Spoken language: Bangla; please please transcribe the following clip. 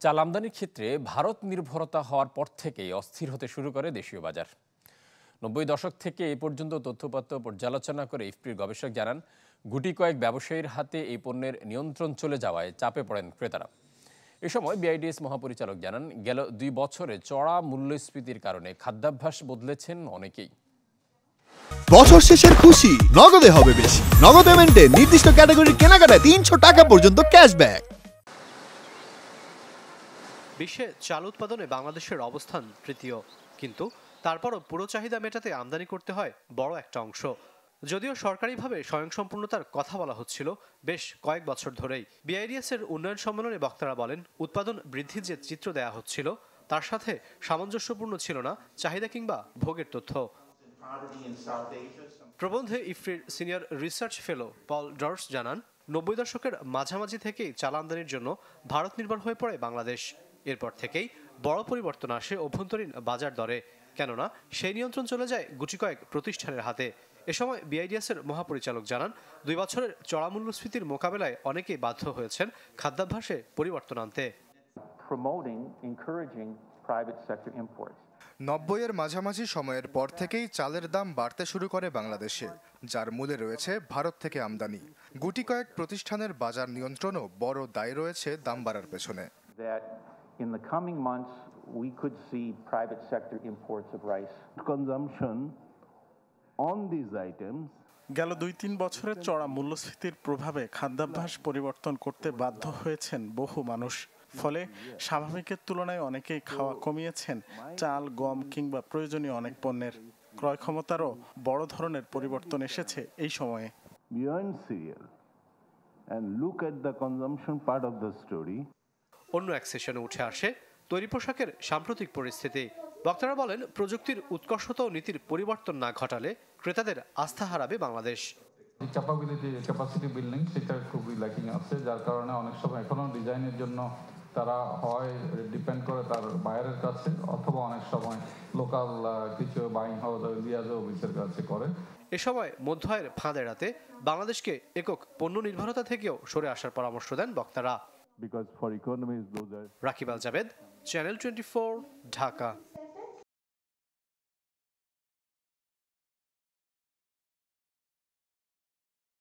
চাল আমদানির ক্ষেত্রে ভারত নির্ভরতা হওয়ার পর থেকেই অস্থির হতে শুরু করে দেশীয় বাজার। ৯০ দশক থেকে এই পর্যন্ত তথ্যপত্র পর্যালোচনা করে ইফপির গবেষক জানান, গুটি কয়েক ব্যবসায়ীর হাতে এই পণ্যের নিয়ন্ত্রণ চলে যাওয়ায় চাপে পড়েন ক্রেতারা। এ সময় বিআইডিএস মহাপরিচালক জানান, গেল ২ বছরে চড়া মূল্যস্ফীতির কারণে খাদ্যাভ্যাস বদলেছেন অনেকেই। বছর শেষের খুশি নগদে হবে বেশি। নগদ পেমেন্টে নির্দিষ্ট ক্যাটাগরির কেনাকাটায় ৩০০ টাকা পর্যন্ত ক্যাশব্যাক। বিশ্বে চাল উৎপাদনে বাংলাদেশের অবস্থান তৃতীয়, কিন্তু তারপরও পুরো চাহিদা মেটাতে আমদানি করতে হয় বড় একটা অংশ। যদিও সরকারিভাবে স্বয়ংসম্পূর্ণতার কথা বলা হচ্ছিল বেশ কয়েক বছর ধরেই। বিআইডিএস এর উন্নয়ন সম্মেলনে বক্তারা বলেন, উৎপাদন বৃদ্ধির যে চিত্র দেয়া হচ্ছিল তার সাথে সামঞ্জস্যপূর্ণ ছিল না চাহিদা কিংবা ভোগের তথ্য। প্রবন্ধে ইফপির সিনিয়র রিসার্চ ফেলো পল ডর্স জানান, ৯০ দশকের মাঝামাঝি থেকেই চাল আমদানির জন্য ভারত নির্ভর হয়ে পড়ে বাংলাদেশ। এরপর থেকেই বড় পরিবর্তন আসে অভ্যন্তরীণ বাজার দরে, কেননা সেই নিয়ন্ত্রণ চলে যায় গুটি কয়েক প্রতিষ্ঠানের হাতে। এ সময় বিআইডিএস এর মহাপরিচালক জানান, ২ বছরের চড়া মূল্যস্ফীতির মোকাবেলায় অনেকেই বাধ্য হয়েছেন খাদ্যাভ্যাসে পরিবর্তন আনতে। ৯০-এর মাঝামাঝি সময়ের পর থেকেই চালের দাম বাড়তে শুরু করে বাংলাদেশে, যার মূলে রয়েছে ভারত থেকে আমদানি। গুটি কয়েক প্রতিষ্ঠানের বাজার নিয়ন্ত্রণও বড় দায় রয়েছে দাম বাড়ার পেছনে। In the coming months, we could see private sector imports of rice. Consumption on these items. গেল ২-৩ বছরের চড়া মূল্যস্ফীতির প্রভাবে খাদ্যাভ্যাস পরিবর্তন করতে বাধ্য হয়েছেন বহু মানুষ। ফলে স্বাভাবিকের তুলনায় অনেকেই খাওয়া কমিয়েছেন চাল, গম কিংবা প্রয়োজনীয় অনেক পণ্যের। ক্রয় ক্ষমতারও বড় ধরনের পরিবর্তন এসেছে এই সময়ে। Beyond cereal and look at the consumption part of the story. অন্য এক সেশনে উঠে আসে তৈরি পোশাকের সাম্প্রতিক পরিস্থিতি। বক্তারা বলেন, প্রযুক্তির উৎকর্ষতা ও নীতির পরিবর্তন না ঘটালে ক্রেতাদের আস্থা হারাবে বাংলাদেশ। ক্যাপাসিটি বিল্ডিং সেটা খুবই ল্যাকিং আছে, যার কারণে অনেক সময় এখনো ডিজাইনের জন্য তারা হয় ডিপেন্ড করে তার বায়ারের কাছে, অথবা অনেক সময় লোকাল কিছু বাইং হাউস লিয়াজ অফিসের কাছে করে। এ সময় মধ্য আয়ের ফাঁদ এড়াতে বাংলাদেশকে একক পণ্য নির্ভরতা থেকেও সরে আসার পরামর্শ দেন বক্তারা। Because for economies, those are... Rakib Al Jabed, channel 24, Dhaka.